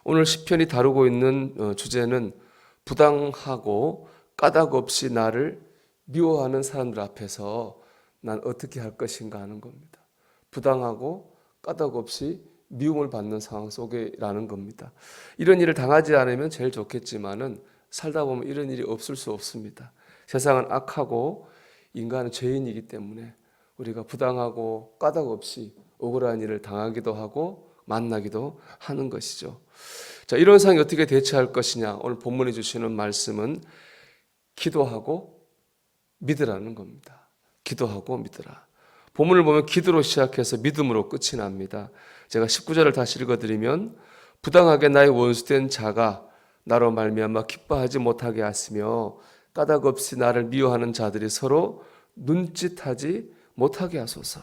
오늘 시편이 다루고 있는 주제는 부당하고 까닭 없이 나를 미워하는 사람들 앞에서 난 어떻게 할 것인가 하는 겁니다. 부당하고 까닭 없이 미움을 받는 상황 속에라는 겁니다. 이런 일을 당하지 않으면 제일 좋겠지만은 살다 보면 이런 일이 없을 수 없습니다. 세상은 악하고 인간은 죄인이기 때문에 우리가 부당하고 까닭 없이 억울한 일을 당하기도 하고 만나기도 하는 것이죠. 자, 이런 상황에 어떻게 대처할 것이냐? 오늘 본문에 주시는 말씀은 기도하고 믿으라는 겁니다. 기도하고 믿으라. 본문을 보면 기도로 시작해서 믿음으로 끝이 납니다. 제가 19절을 다시 읽어드리면 부당하게 나의 원수된 자가 나로 말미암아 기뻐하지 못하게 하시며 까닭 없이 나를 미워하는 자들이 서로 눈짓하지 못하게 하소서.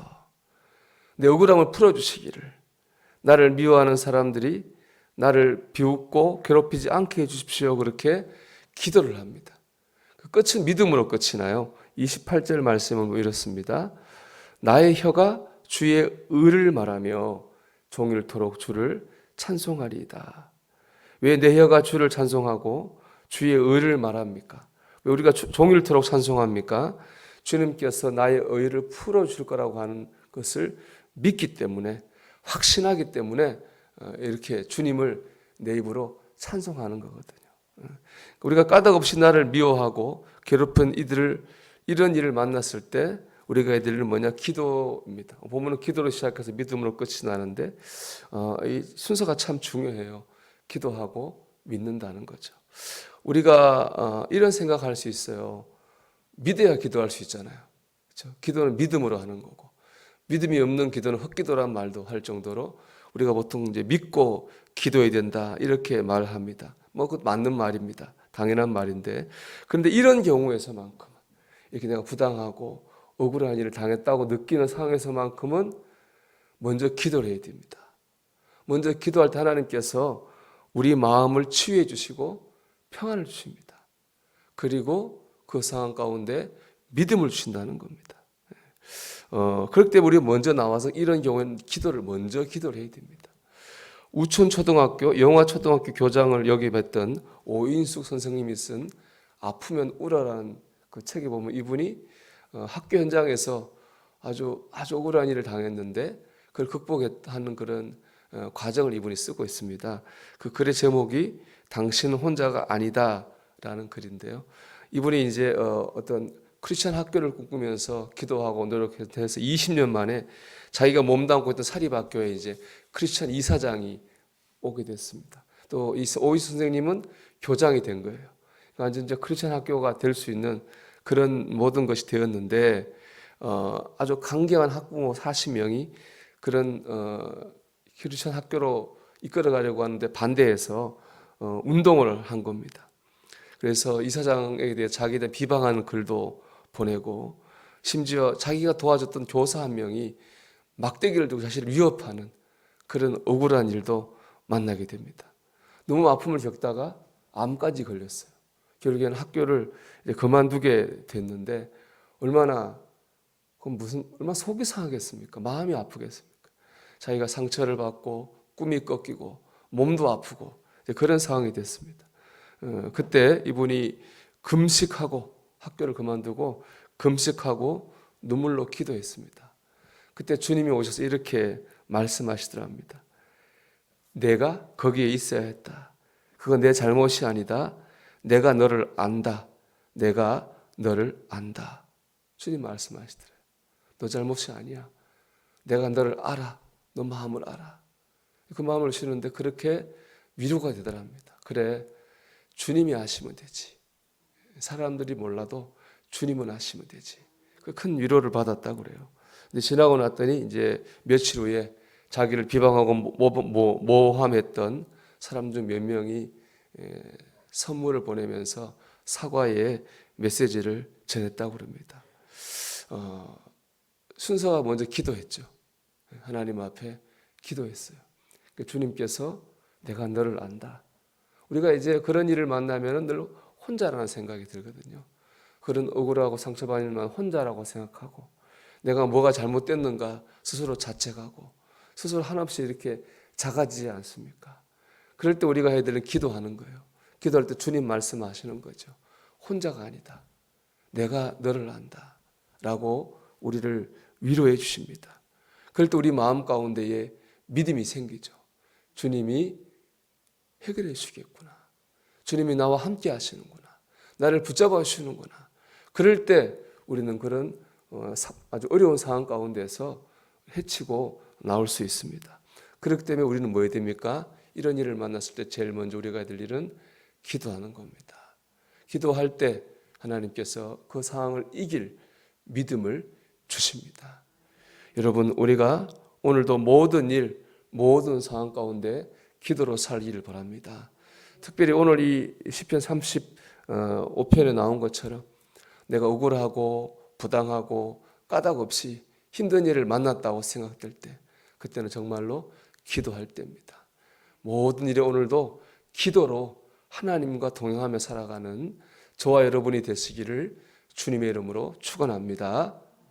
내 억울함을 풀어주시기를, 나를 미워하는 사람들이 나를 비웃고 괴롭히지 않게 해주십시오. 그렇게 기도를 합니다. 그 끝은 믿음으로 끝이 나요. 28절 말씀은 이렇습니다. 나의 혀가 주의 의를 말하며 종일토록 주를 찬송하리이다. 왜 내 혀가 주를 찬송하고 주의 의를 말합니까? 왜 우리가 종일토록 찬송합니까? 주님께서 나의 의를 풀어줄 거라고 하는 것을 믿기 때문에, 확신하기 때문에 이렇게 주님을 내 입으로 찬송하는 거거든요. 우리가 까닭 없이 나를 미워하고 괴롭힌 이런 일을 만났을 때 우리가 해야 될 일은 뭐냐? 기도입니다. 보면은 기도로 시작해서 믿음으로 끝이 나는데 이 순서가 참 중요해요. 기도하고 믿는다는 거죠. 우리가 이런 생각할 수 있어요. 믿어야 기도할 수 있잖아요. 그렇죠? 기도는 믿음으로 하는 거고, 믿음이 없는 기도는 헛기도란 말도 할 정도로 우리가 보통 이제 믿고 기도해야 된다 이렇게 말합니다. 뭐 그것 맞는 말입니다. 당연한 말인데, 그런데 이런 경우에서만큼 이렇게 내가 부당하고 억울한 일을 당했다고 느끼는 상황에서만큼은 먼저 기도를 해야 됩니다. 먼저 기도할 때 하나님께서 우리 마음을 치유해 주시고 평안을 주십니다. 그리고 그 상황 가운데 믿음을 주신다는 겁니다. 그럴 때 우리 먼저 나와서 이런 경우에는 먼저 기도를 해야 됩니다. 우촌초등학교, 영화초등학교 교장을 역임했던 오인숙 선생님이 쓴 아프면 울어라는 그 책에 보면 이분이 학교 현장에서 아주 억울한 일을 당했는데 그걸 극복하는 그런 과정을 이분이 쓰고 있습니다. 그 글의 제목이 당신은 혼자가 아니다라는 글인데요. 이분이 이제 어떤 크리스천 학교를 꿈꾸면서 기도하고 노력해서 20년 만에 자기가 몸담고 있던 사립학교에 이제 크리스천 이사장이 오게 됐습니다. 또 오이수 선생님은 교장이 된 거예요. 완전 이제 크리스천 학교가 될 수 있는 그런 모든 것이 되었는데 아주 강경한 학부모 40명이 그런 크리스천 학교로 이끌어가려고 하는데 반대해서 운동을 한 겁니다. 그래서 이사장에 대해 자기에 대해 비방하는 글도 보내고, 심지어 자기가 도와줬던 교사 한 명이 막대기를 들고 자신을 위협하는 그런 억울한 일도 만나게 됩니다. 너무 아픔을 겪다가 암까지 걸렸어요. 결국에는 학교를 이제 그만두게 됐는데 얼마나 속이 상하겠습니까? 마음이 아프겠습니까? 자기가 상처를 받고 꿈이 꺾이고 몸도 아프고 그런 상황이 됐습니다. 그때 이분이 금식하고 학교를 그만두고 금식하고 눈물로 기도했습니다. 그때 주님이 오셔서 이렇게 말씀하시더랍니다. 내가 거기에 있어야 했다. 그건 내 잘못이 아니다. 내가 너를 안다. 내가 너를 안다. 주님 말씀하시더래요. 너 잘못이 아니야. 내가 너를 알아. 너 마음을 알아. 그 마음을 주는데 그렇게 위로가 되더랍니다. 그래, 주님이 아시면 되지. 사람들이 몰라도 주님은 아시면 되지. 그 큰 위로를 받았다고 그래요. 근데 지나고 났더니 이제 며칠 후에 자기를 비방하고 모함했던 사람 중 몇 명이 선물을 보내면서 사과의 메시지를 전했다고 그럽니다. 순서가 먼저 기도했죠. 하나님 앞에 기도했어요. 주님께서 내가 너를 안다. 우리가 이제 그런 일을 만나면 늘 혼자라는 생각이 들거든요. 그런 억울하고 상처받는 만 혼자라고 생각하고 내가 뭐가 잘못됐는가 스스로 자책하고 스스로 한없이 이렇게 작아지지 않습니까? 그럴 때 우리가 해야 되는 기도하는 거예요. 기도할 때 주님 말씀하시는 거죠. 혼자가 아니다. 내가 너를 안다. 라고 우리를 위로해 주십니다. 그럴 때 우리 마음 가운데에 믿음이 생기죠. 주님이 해결해 주시겠구나. 주님이 나와 함께 하시는구나. 나를 붙잡아 주시는구나. 그럴 때 우리는 그런 아주 어려운 상황 가운데서 헤치고 나올 수 있습니다. 그렇기 때문에 우리는 뭐 해야 됩니까? 이런 일을 만났을 때 제일 먼저 우리가 해야 될 일은 기도하는 겁니다. 기도할 때 하나님께서 그 상황을 이길 믿음을 주십니다. 여러분, 우리가 오늘도 모든 일, 모든 상황 가운데 기도로 살기를 바랍니다. 특별히 오늘 이 시편 35편에 나온 것처럼 내가 억울하고 부당하고 까닭 없이 힘든 일을 만났다고 생각될 때, 그때는 정말로 기도할 때입니다. 모든 일에 오늘도 기도로 하나님과 동행하며 살아가는 저와 여러분이 되시기를 주님의 이름으로 축원합니다.